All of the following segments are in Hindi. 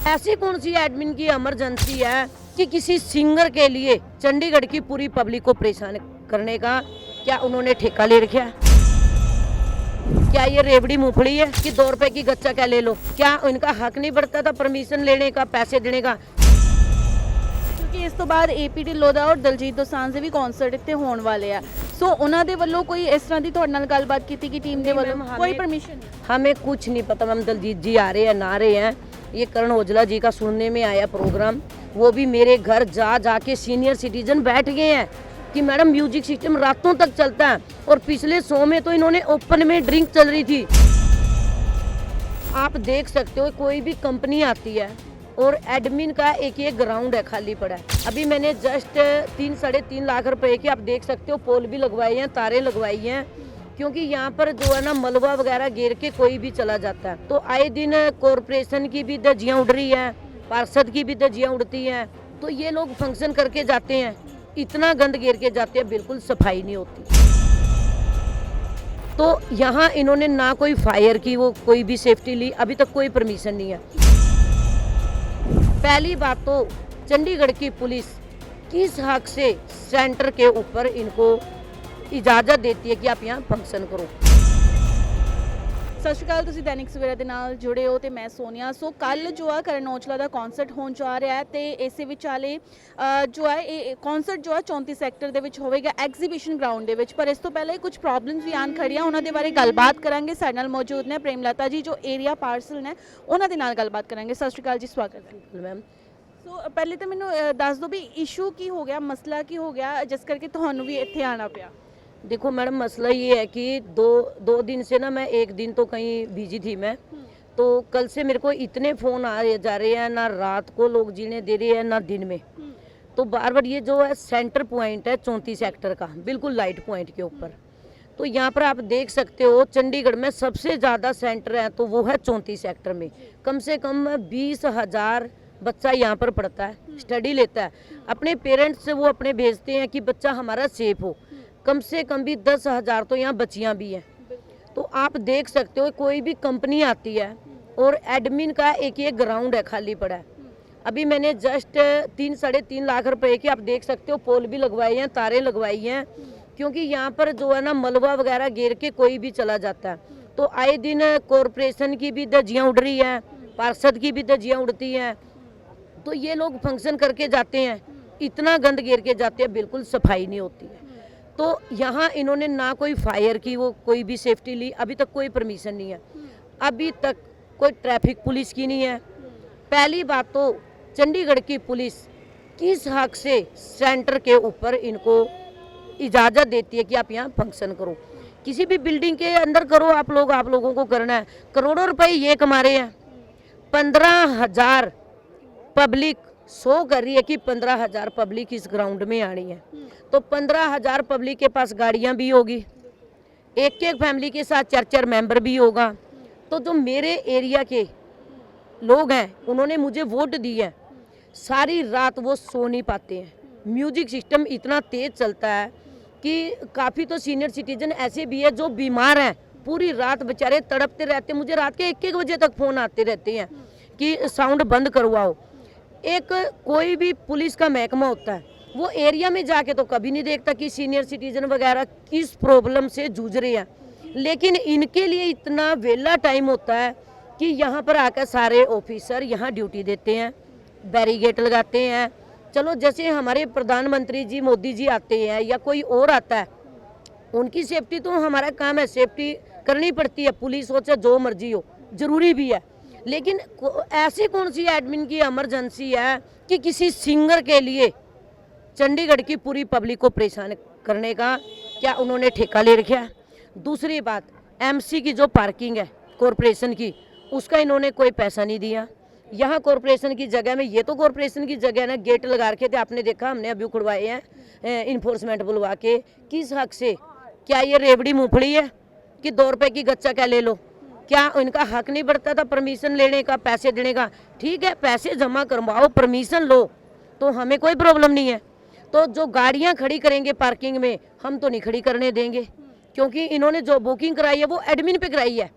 ऐसी कौन सी एडमिन की इमरजेंसी है कि किसी सिंगर के लिए चंडीगढ़ की पूरी पब्लिक को परेशान करने का क्या उन्होंने ठेका ले रखा है? क्या ये रेवड़ी मूंगफली है कि 2 रुपए की गच्चा क्या ले लो? क्या इनका हक नहीं बढ़ता था परमिशन लेने का, पैसे देने का? ਕਿਉਂਕਿ ਇਸ ਤੋਂ ਬਾਅਦ ਏਪੀ ਢਿੱਲੋਂ ਦਾ ਔਰ ਦਲਜੀਤ ਦੋਸਾਂਝ ਦੇ ਵੀ ਕਨਸਰਟ ਇੱਥੇ ਹੋਣ ਵਾਲੇ ਆ ਸੋ ਉਹਨਾਂ ਦੇ ਵੱਲੋਂ ਕੋਈ ਇਸ ਤਰ੍ਹਾਂ ਦੀ ਤੁਹਾਡੇ ਨਾਲ ਗੱਲਬਾਤ ਕੀਤੀ ਕਿ ਟੀਮ ਦੇ ਵੱਲੋਂ ਕੋਈ परमिशन नहीं? हमें कुछ नहीं पता मैम। दलजीत जी आ रहे हैं ना रहे हैं, ये करण औजला जी का सुनने में आया प्रोग्राम, वो भी मेरे घर जा जाके सीनियर सिटीजन बैठ गए हैं कि मैडम म्यूजिक सिस्टम रातों तक चलता है। और पिछले शो में तो इन्होंने ओपन में ड्रिंक चल रही थी। आप देख सकते हो कोई भी कंपनी आती है और एडमिन का एक ग्राउंड है खाली पड़ा है। अभी मैंने जस्ट 3-3.5 लाख रुपए की आप देख सकते हो पोल भी लगवाए हैं, तारे लगवाई हैं, क्योंकि यहाँ पर जो है ना मलबा वगैरह घेर के कोई भी चला जाता है। तो आए दिन कॉरपोरेशन की भी धज्जियाँ उड़ रही हैं, पार्षद की भी धज्जियाँ उड़ती हैं। तो ये लोग फंक्शन करके जाते हैं, इतना गंद घेर के जाते हैं, बिल्कुल सफाई नहीं होती। तो यहाँ इन्होंने ना कोई फायर की वो कोई भी सेफ्टी ली, अभी तक कोई परमिशन नहीं है। पहली बात तो चंडीगढ़ की पुलिस किस हक से सेंटर के ऊपर इनको इजाज़त देती है कि आप यहाँ फंक्शन करो। ਸਤਿ ਸ਼੍ਰੀ ਅਕਾਲ, ਤੁਸੀਂ ਦੈਨਿਕ ਸਵੇਰਾ ਦੇ ਨਾਲ ਜੁੜੇ ਹੋ ਤੇ ਮੈਂ ਸੋਨੀਆ। ਸੋ ਕੱਲ ਜੋ ਆ ਕਰਨ ਔਜਲਾ ਦਾ ਕਨਸਰਟ ਹੋਣ ਜਾ ਰਿਹਾ ਹੈ ਤੇ ਇਸੇ ਵਿਚਾਲੇ ਜੋ ਹੈ ਇਹ ਕਨਸਰਟ ਜੋ ਹੈ 34 ਸੈਕਟਰ ਦੇ ਵਿੱਚ ਹੋਵੇਗਾ ਐਗਜ਼ੀਬਿਸ਼ਨ ਗਰਾਊਂਡ ਦੇ ਵਿੱਚ। ਪਰ ਇਸ ਤੋਂ ਪਹਿਲਾਂ ਕੁਝ ਪ੍ਰੋਬਲਮਸ ਵੀ ਆਣ ਖੜੀਆਂ, ਉਹਨਾਂ ਦੇ ਬਾਰੇ ਗੱਲਬਾਤ ਕਰਾਂਗੇ। ਸਾਡੇ ਨਾਲ ਮੌਜੂਦ ਨੇ ਪ੍ਰੇਮਲਤਾ ਜੀ ਜੋ ਏਰੀਆ ਪਾਰਸਲ ਨੇ, ਉਹਨਾਂ ਦੇ ਨਾਲ ਗੱਲਬਾਤ ਕਰਾਂਗੇ। ਸਤਿ ਸ਼੍ਰੀ ਅਕਾਲ ਜੀ, ਸਵਾਗਤ ਹੈ मैम। ਸੋ ਪਹਿਲੇ ਤਾਂ ਮੈਨੂੰ ਦੱਸ ਦਿਓ ਵੀ ਇਸ਼ੂ ਕੀ ਹੋ ਗਿਆ, ਮਸਲਾ ਕੀ ਹੋ ਗਿਆ ਜਿਸ ਕਰਕੇ ਤੁਹਾਨੂੰ ਵੀ ਇੱਥੇ ਆਣਾ ਪਿਆ। देखो मैडम, मसला ये है कि दो दिन से ना मैं एक दिन तो कहीं बिजी थी मैं, तो कल से मेरे को इतने फ़ोन आ जा रहे हैं, ना रात को लोग जीने दे रहे हैं ना दिन में। तो बार बार ये जो है सेंटर पॉइंट है 34 सेक्टर का, बिल्कुल लाइट पॉइंट के ऊपर। तो यहाँ पर आप देख सकते हो चंडीगढ़ में सबसे ज़्यादा सेंटर है तो वो है 34 सेक्टर में। कम से कम 20,000 बच्चा यहाँ पर पढ़ता है, स्टडी लेता है। अपने पेरेंट्स से वो अपने भेजते हैं कि बच्चा हमारा सेफ हो। कम से कम भी 10,000 तो यहाँ बच्चियाँ भी हैं। तो आप देख सकते हो कोई भी कंपनी आती है और एडमिन का एक ग्राउंड है खाली पड़ा है। अभी मैंने जस्ट 3-3.5 लाख रुपए की आप देख सकते हो पोल भी लगवाए हैं, तारे लगवाई हैं, क्योंकि यहाँ पर जो है ना मलबा वगैरह घेर के कोई भी चला जाता है। तो आए दिन कॉरपोरेशन की भी धज्जियाँ उड़ रही हैं, पार्षद की भी धज्जियाँ उड़ती हैं। तो ये लोग फंक्शन करके जाते हैं, इतना गंद घेर के जाते हैं, बिल्कुल सफाई नहीं होती है। तो यहाँ इन्होंने ना कोई फायर की वो कोई भी सेफ्टी ली, अभी तक कोई परमिशन नहीं है। अभी तक कोई ट्रैफिक पुलिस की नहीं है। पहली बात तो चंडीगढ़ की पुलिस किस हक से सेंटर के ऊपर इनको इजाज़त देती है कि आप यहाँ फंक्शन करो। किसी भी बिल्डिंग के अंदर करो आप लोगों को करना है। करोड़ों रुपए ये कमा रहे हैं। 15,000 पब्लिक शो कर रही है कि 15,000 पब्लिक इस ग्राउंड में आनी है। तो 15,000 पब्लिक के पास गाड़ियाँ भी होगी, एक फैमिली के साथ 4 मेंबर भी होगा। तो जो मेरे एरिया के लोग हैं उन्होंने मुझे वोट दी है, सारी रात वो सो नहीं पाते हैं। म्यूजिक सिस्टम इतना तेज़ चलता है कि काफ़ी तो सीनियर सिटीजन ऐसे भी है जो बीमार हैं, पूरी रात बेचारे तड़पते रहते हैं। मुझे रात के 1-1 बजे तक फ़ोन आते रहते हैं कि साउंड बंद करवाओ। एक कोई भी पुलिस का महकमा होता है वो एरिया में जाके तो कभी नहीं देखता कि सीनियर सिटीजन वगैरह किस प्रॉब्लम से जूझ रहे हैं, लेकिन इनके लिए इतना वेला टाइम होता है कि यहाँ पर आकर सारे ऑफिसर यहाँ ड्यूटी देते हैं, बैरिगेट लगाते हैं। चलो जैसे हमारे प्रधानमंत्री जी मोदी जी आते हैं या कोई और आता है, उनकी सेफ्टी तो हमारा काम है, सेफ्टी करनी पड़ती है, पुलिस हो चाहे जो मर्जी हो, ज़रूरी भी है। लेकिन ऐसी कौन सी एडमिन की इमरजेंसी है कि किसी सिंगर के लिए चंडीगढ़ की पूरी पब्लिक को परेशान करने का क्या उन्होंने ठेका ले रखा है? दूसरी बात, एमसी की जो पार्किंग है कॉरपोरेशन की, उसका इन्होंने कोई पैसा नहीं दिया। यहाँ कॉरपोरेशन की जगह में, ये तो कॉरपोरेशन की जगह ना गेट लगा रखे थे, आपने देखा, हमने अभी उखड़वाए हैं इन्फोर्समेंट बुलवा के। किस हक से? क्या ये रेवड़ी मूंगफली है कि 2 रुपए की गच्चा क्या ले लो? क्या इनका हक नहीं बढ़ता था परमिशन लेने का, पैसे देने का? ठीक है, पैसे जमा करवाओ, परमिशन लो, तो हमें कोई प्रॉब्लम नहीं है। तो जो गाड़ियां खड़ी करेंगे पार्किंग में, हम तो नहीं खड़ी करने देंगे, क्योंकि इन्होंने जो बुकिंग कराई है वो एडमिन पे कराई है।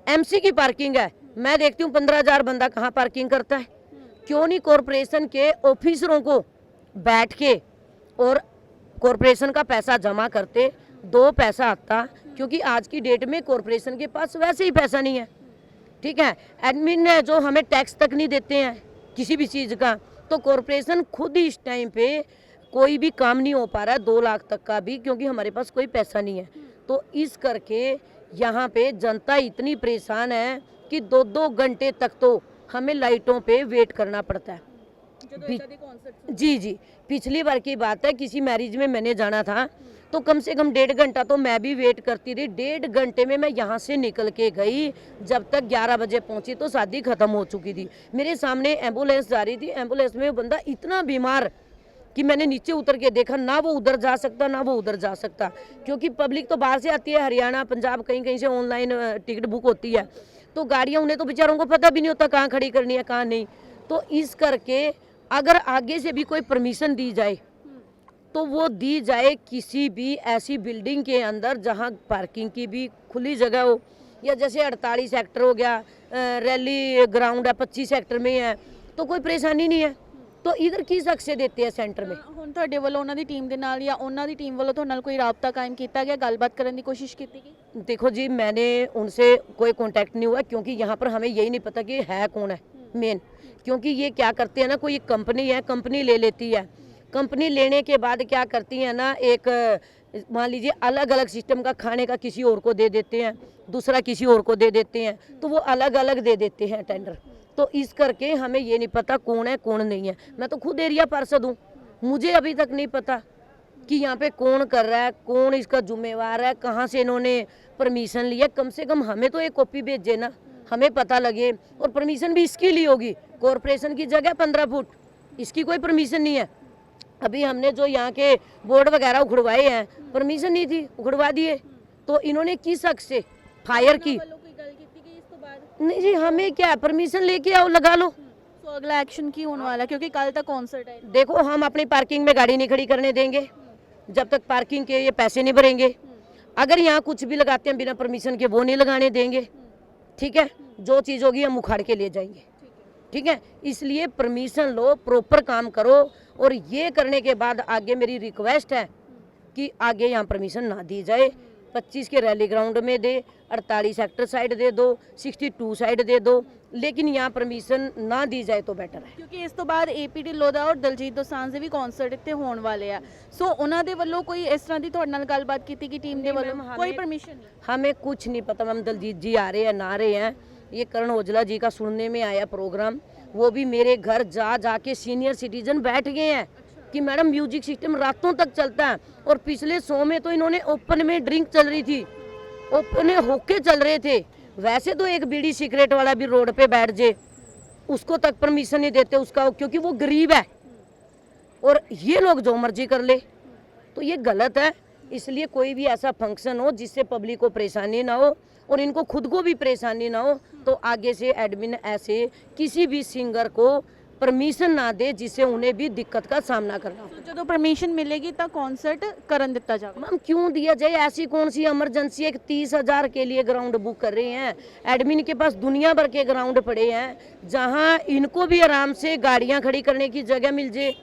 एमसी की पार्किंग है, मैं देखती हूँ 15,000 बंदा कहाँ पार्किंग करता है। क्यों नहीं कॉरपोरेशन के ऑफिसरों को बैठ के और कॉरपोरेशन का पैसा जमा करते, दो पैसा आता, क्योंकि आज की डेट में कॉरपोरेशन के पास वैसे ही पैसा नहीं है, ठीक है। एडमिन है जो हमें टैक्स तक नहीं देते हैं किसी भी चीज़ का, तो कॉरपोरेशन खुद ही इस टाइम पे कोई भी काम नहीं हो पा रहा है 2 लाख तक का भी, क्योंकि हमारे पास कोई पैसा नहीं है। तो इस करके यहाँ पे जनता इतनी परेशान है कि 2-2 घंटे तक तो हमें लाइटों पे वेट करना पड़ता है। जी जी, पिछली बार की बात है, किसी मैरिज में मैंने जाना था तो कम से कम 1.5 घंटा तो मैं भी वेट करती रही। 1.5 घंटे में मैं यहाँ से निकल के गई, जब तक 11 बजे पहुँची तो शादी खत्म हो चुकी थी। मेरे सामने एम्बुलेंस जा रही थी, एम्बुलेंस में वो बंदा इतना बीमार कि मैंने नीचे उतर के देखा, ना वो उधर जा सकता ना वो उधर जा सकता, क्योंकि पब्लिक तो बाहर से आती है, हरियाणा पंजाब कहीं कहीं से ऑनलाइन टिकट बुक होती है, तो गाड़ियाँ उन्हें तो बेचारों को पता भी नहीं होता कहाँ खड़ी करनी है कहाँ नहीं। तो इस करके अगर आगे से भी कोई परमिशन दी जाए तो वो दी जाए किसी भी ऐसी बिल्डिंग के अंदर जहाँ पार्किंग की भी खुली जगह हो, या जैसे 48 सेक्टर हो गया, रैली ग्राउंड है 25 सेक्टर में है, तो कोई परेशानी नहीं है। तो इधर किस हक से देते हैं सेंटर में। ਹੁਣ ਤੁਹਾਡੇ ਵੱਲੋਂ ਉਹਨਾਂ ਦੀ ਟੀਮ ਦੇ ਨਾਲ ਜਾਂ ਉਹਨਾਂ ਦੀ ਟੀਮ ਵੱਲੋਂ ਤੁਹਾਡੇ ਨਾਲ ਕੋਈ ਰਾਬਤਾ ਕਾਇਮ ਕੀਤਾ ਗਿਆ, ਗੱਲਬਾਤ ਕਰਨ ਦੀ ਕੋਸ਼ਿਸ਼ ਕੀਤੀ ਗਈ? देखो जी, मैंने उनसे कोई कांटेक्ट नहीं हुआ, क्योंकि यहाँ पर हमें यही नहीं पता कि है कौन है मेन, क्योंकि ये क्या करते हैं ना, कोई कंपनी है, कंपनी ले लेती है, कंपनी लेने के बाद क्या करती है ना, एक मान लीजिए अलग अलग सिस्टम का खाने का किसी और को दे देते हैं, दूसरा किसी और को दे देते हैं, तो वो अलग अलग दे देते हैं टेंडर। तो इस करके हमें ये नहीं पता कौन है कौन नहीं है। मैं तो खुद एरिया पार्षद हूँ, मुझे अभी तक नहीं पता कि यहाँ पे कौन कर रहा है, कौन इसका जिम्मेवार है, कहाँ से इन्होंने परमिशन लिया। कम से कम हमें तो एक कॉपी भेजे ना, हमें पता लगे। और परमिशन भी इसकी ली होगी, कॉरपोरेशन की जगह 15 फुट, इसकी कोई परमिशन नहीं है। अभी हमने जो यहाँ के बोर्ड वगैरह उखड़वाए हैं, परमिशन नहीं थी, उखड़वा दिए। तो इन्होंने किस हक से फायर की? नहीं जी, हमें क्या, परमिशन लेके आओ, लगा लो। सो अगला एक्शन की होने वाला है, क्योंकि कल तक कॉन्सर्ट है। देखो, हम अपनी पार्किंग में गाड़ी नहीं खड़ी करने देंगे जब तक पार्किंग के ये पैसे नहीं भरेंगे। अगर यहाँ कुछ भी लगाते हैं बिना परमिशन के, वो नहीं लगाने देंगे, ठीक है। जो चीज़ होगी हम उखाड़ के ले जाएंगे, ठीक है। इसलिए परमिशन लो, प्रॉपर काम करो, और ये करने के बाद आगे मेरी रिक्वेस्ट है कि आगे यहाँ परमिशन ना दी जाए। 25 के रैली ग्राउंड में दे, 48 सेक्टर साइड दे दो, 62 साइड दे दो, लेकिन यहाँ परमिशन ना दी जाए तो बेटर है। ਕਿਉਂਕਿ ਇਸ ਤੋਂ ਬਾਅਦ ਏਪੀ ਢਿੱਲੋਂ ਦਾ ਔਰ ਦਲਜੀਤ ਦੋਸਾਂਝ ਦੇ ਵੀ ਕਨਸਰਟ ਇੱਥੇ ਹੋਣ ਵਾਲੇ ਆ, ਸੋ ਉਹਨਾਂ ਦੇ ਵੱਲੋਂ ਕੋਈ ਇਸ ਤਰ੍ਹਾਂ ਦੀ ਤੁਹਾਡੇ ਨਾਲ ਗੱਲਬਾਤ ਕੀਤੀ ਕਿ ਟੀਮ ਦੇ ਵੱਲੋਂ ਕੋਈ परमिशन नहीं? हमें कुछ नहीं पता मैम, दलजीत जी आ रहे हैं ना आ रहे हैं। ये करण औजला जी का सुनने में आया प्रोग्राम, वो भी मेरे घर जा जाके सीनियर सिटीजन बैठ गए हैं कि मैडम म्यूजिक सिस्टम रातों तक चलता है। और पिछले शो में तो इन्होंने ओपन में ड्रिंक चल रही थी, ओपन होके चल रहे थे। वैसे तो एक बीड़ी सिगरेट वाला भी रोड पे बैठ जाए, उसको तक परमिशन नहीं देते उसका, क्योंकि वो गरीब है, और ये लोग जो मर्जी कर ले, तो ये गलत है। इसलिए कोई भी ऐसा फंक्शन हो जिससे पब्लिक को परेशानी ना हो और इनको खुद को भी परेशानी ना हो, तो आगे से एडमिन ऐसे किसी भी सिंगर को परमिशन ना दे जिससे उन्हें भी दिक्कत का सामना करना हो। तो जो परमिशन मिलेगी तो कॉन्सर्ट करन दिता जाएगा। मैम क्यों दिया जाए, ऐसी कौन सी इमरजेंसी है कि 30,000 के लिए ग्राउंड बुक कर रहे हैं। एडमिन के पास दुनिया भर के ग्राउंड पड़े हैं जहां इनको भी आराम से गाड़ियां खड़ी करने की जगह मिल जाए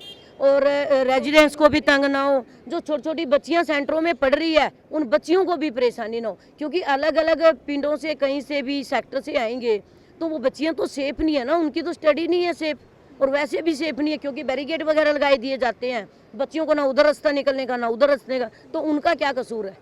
और रेजिडेंट्स को भी तंग ना हो। जो छोटी छोटी बच्चियां सेंटरों में पढ़ रही है, उन बच्चियों को भी परेशानी ना हो, क्योंकि अलग अलग पिंडों से कहीं से भी सेक्टर से आएंगे तो वो बच्चियां तो सेफ नहीं है ना, उनकी तो स्टडी नहीं है सेफ, और वैसे भी सेफ नहीं है क्योंकि बैरिकेड वगैरह लगाए दिए जाते हैं बच्चियों को, ना उधर रास्ता निकलने का ना उधर रास्ते का, तो उनका क्या कसूर है।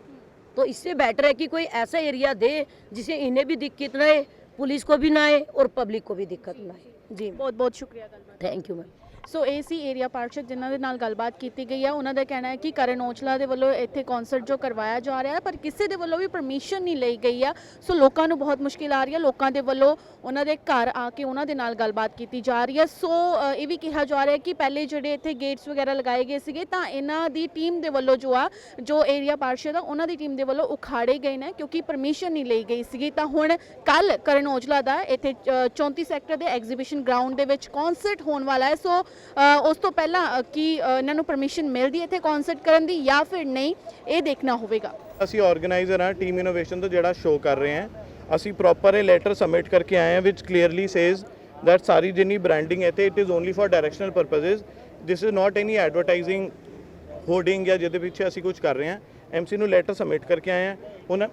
तो इससे बेटर है कि कोई ऐसा एरिया दे जिसे इन्हें भी दिक्कत ना आए, पुलिस को भी ना आए और पब्लिक को भी दिक्कत ना आए। जी बहुत बहुत शुक्रिया गलबात। Thank you ma'am. ਸੋ ਇਹ ਸੀ ਏਰੀਆ ਪਾਰਸ਼ਦ ਜਿਨ੍ਹਾਂ ਦੇ ਨਾਲ ਗੱਲਬਾਤ ਕੀਤੀ ਗਈ ਆ। ਉਹਨਾਂ ਦਾ ਕਹਿਣਾ ਹੈ ਕਿ ਕਰਨ ਔਜਲਾ ਦੇ ਵੱਲੋਂ ਇੱਥੇ ਕਨਸਰਟ ਜੋ ਕਰਵਾਇਆ ਜਾ ਰਿਹਾ ਹੈ, ਪਰ ਕਿਸੇ ਦੇ ਵੱਲੋਂ ਵੀ ਪਰਮਿਸ਼ਨ ਨਹੀਂ ਲਈ ਗਈ ਆ। ਸੋ ਲੋਕਾਂ ਨੂੰ ਬਹੁਤ ਮੁਸ਼ਕਿਲ ਆ ਰਹੀ ਹੈ, ਲੋਕਾਂ ਦੇ ਵੱਲੋਂ ਉਹਨਾਂ ਦੇ ਘਰ ਆ ਕੇ ਉਹਨਾਂ ਦੇ ਨਾਲ ਗੱਲਬਾਤ ਕੀਤੀ ਜਾ ਰਹੀ ਹੈ। ਸੋ ਇਹ ਵੀ ਕਿਹਾ ਜਾ ਰਿਹਾ ਹੈ ਕਿ ਪਹਿਲੇ ਜਿਹੜੇ ਇੱਥੇ ਗੇਟਸ ਵਗੈਰਾ ਲਗਾਏ ਗਏ ਸੀਗੇ ਤਾਂ ਇਹਨਾਂ ਦੀ ਟੀਮ ਦੇ ਵੱਲੋਂ ਜੋ ਏਰੀਆ ਪਾਰਸ਼ਦ ਆ ਉਹਨਾਂ ਦੀ ਟੀਮ ਦੇ ਵੱਲੋਂ ਉਖਾੜੇ ਗਏ ਨੇ ਕਿਉਂਕਿ ਪਰਮਿਸ਼ਨ ਨਹੀਂ ਲਈ ਗਈ ਸੀਗੀ। ਤਾਂ ਹੁਣ ਕੱਲ ਕਰਨ ਔਜਲਾ ਦਾ ਇੱਥੇ 34 ਸੈਕਟਰ ਦੇ ਐਗਜ਼ੀਬਿਸ਼ਨ ਗਰਾਊਂਡ ਦੇ ਵਿੱਚ ਕਨਸਰਟ ਹੋਣ ਵਾਲਾ ਹੈ। ਸੋ ਉਸ ਤੋਂ ਪਹਿਲਾਂ ਕਿ ਇਹਨਾਂ ਨੂੰ ਪਰਮਿਸ਼ਨ ਮਿਲਦੀ ਹੈ ਇੱਥੇ ਕਨਸਰਟ ਕਰਨ ਦੀ ਜਾਂ ਫਿਰ ਨਹੀਂ, ਇਹ ਦੇਖਣਾ ਹੋਵੇਗਾ। ਅਸੀਂ ਆਰਗੇਨਾਈਜ਼ਰ ਹਾਂ ਟੀਮ ਇਨੋਵੇਸ਼ਨ ਤੋਂ ਜਿਹੜਾ ਸ਼ੋਅ ਕਰ ਰਹੇ ਹਾਂ। ਅਸੀਂ ਪ੍ਰੋਪਰ ਇਹ ਲੈਟਰ ਸਬਮਿਟ ਕਰਕੇ ਆਏ ਹਾਂ ਵਿਚ ਕਲੀਅਰਲੀ ਸੇਜ਼ that ਸਾਰੀ ਜਿੰਨੀ ਬ੍ਰਾਂਡਿੰਗ ਹੈ ਤੇ it is only for directional purposes, this is not any advertising hoarding ਜਾਂ ਜਿਹਦੇ ਪਿੱਛੇ ਅਸੀਂ ਕੁਝ ਕਰ ਰਹੇ ਹਾਂ। ਐਮਸੀ ਨੂੰ ਲੈਟਰ ਸਬਮਿਟ ਕਰਕੇ ਆਏ ਹਾਂ। ਹੁਣ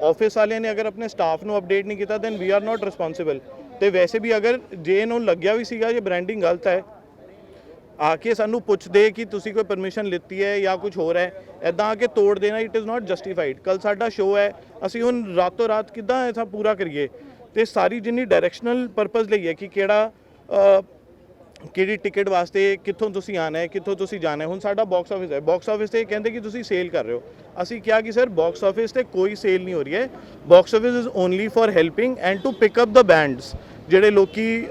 ਆਫਿਸ ਵਾਲਿਆਂ ਨੇ ਅਗਰ ਆਪਣੇ ਸਟਾਫ ਨੂੰ ਅਪਡੇਟ ਨਹੀਂ ਕੀਤਾ then we are not responsible. ਤੇ ਵੈਸੇ ਵੀ ਅਗਰ ਜੇ ਇਹਨੂੰ ਲੱਗਿਆ ਵੀ ਸੀਗਾ ਜੇ ਬ੍ਰਾਂਡਿੰਗ ਗਲਤ ਹੈ, ਆ ਕੇ ਸਾਨੂੰ ਪੁੱਛਦੇ ਕਿ ਤੁਸੀਂ ਕੋਈ ਪਰਮਿਸ਼ਨ ਲਿੱਤੀ ਹੈ ਜਾਂ ਕੁਝ ਹੋਰ ਹੈ, ਐਦਾਂ ਆ ਕੇ ਤੋੜ ਦੇਣਾ ਇਟ ਇਜ਼ ਨਾਟ ਜਸਟੀਫਾਈਡ। ਕੱਲ ਸਾਡਾ ਸ਼ੋਅ ਹੈ, ਅਸੀਂ ਹੁਣ ਰਾਤੋਂ ਰਾਤ ਕਿੱਦਾਂ ਐਸਾ ਪੂਰਾ ਕਰੀਏ? ਤੇ ਸਾਰੀ ਜਿੰਨੀ ਡਾਇਰੈਕਸ਼ਨਲ ਪਰਪਸ ਲਈ ਹੈ ਕਿ ਕਿਹੜੀ ਟਿਕਟ ਵਾਸਤੇ ਕਿੱਥੋਂ ਤੁਸੀਂ ਆਣਾ ਹੈ, ਕਿੱਥੋਂ ਤੁਸੀਂ ਜਾਣਾ ਹੈ। ਹੁਣ ਸਾਡਾ ਬਾਕਸ ਆਫਿਸ ਹੈ, ਬਾਕਸ ਆਫਿਸ ਤੇ ਕਹਿੰਦੇ ਕਿ ਤੁਸੀਂ ਸੇਲ ਕਰ ਰਹੇ ਹੋ। ਅਸੀਂ ਕਿਹਾ ਕਿ ਸਰ ਬਾਕਸ ਆਫਿਸ ਤੇ ਕੋਈ ਸੇਲ ਨਹੀਂ ਹੋ ਰਹੀ ਹੈ, box office is only for helping and to pick up the bands. ਜਿਹੜੇ ਲੋਕੀ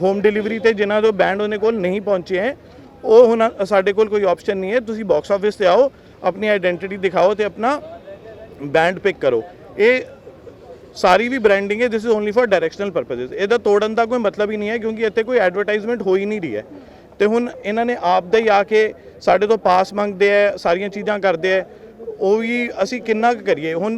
ਹੋਮ ਡਿਲੀਵਰੀ ਤੇ ਜਿਨ੍ਹਾਂ ਦੇ ਬੈਂਡ ਉਹਨੇ ਕੋਲ ਨਹੀਂ ਪਹੁੰਚੇ ਹੈ, ਉਹ ਹੁਣ ਸਾਡੇ ਕੋਲ ਕੋਈ ਆਪਸ਼ਨ ਨਹੀਂ ਹੈ। ਤੁਸੀਂ ਬਾਕਸ ਆਫਿਸ ਤੇ ਆਓ, ਆਪਣੀ ਆਈਡੈਂਟੀਟੀ ਦਿਖਾਓ ਤੇ ਆਪਣਾ ਬੈਂਡ ਪਿਕ ਕਰੋ। ਇਹ ਸਾਰੀ ਵੀ ਬ੍ਰਾਂਡਿੰਗ ਹੈ, this is only for directional ਪਰਪसेस। ਇਹਦਾ ਤੋੜਨ ਦਾ ਕੋਈ ਮਤਲਬ ਹੀ ਨਹੀਂ ਹੈ ਕਿਉਂਕਿ ਇੱਥੇ ਕੋਈ ਐਡਵਰਟਾਈਜ਼ਮੈਂਟ ਹੋ ਹੀ ਨਹੀਂ ਰਹੀ ਹੈ। ਤੇ ਹੁਣ ਇਹਨਾਂ ਨੇ ਆਪ ਦਾ ਹੀ ਆ ਕੇ ਸਾਡੇ ਤੋਂ ਪਾਸ ਮੰਗਦੇ ਹੈ, ਸਾਰੀਆਂ ਚੀਜ਼ਾਂ ਕਰਦੇ ਹੈ, ਉਹ ਵੀ ਅਸੀਂ ਕਿੰਨਾ ਕੁ ਕਰੀਏ ਹੁਣ।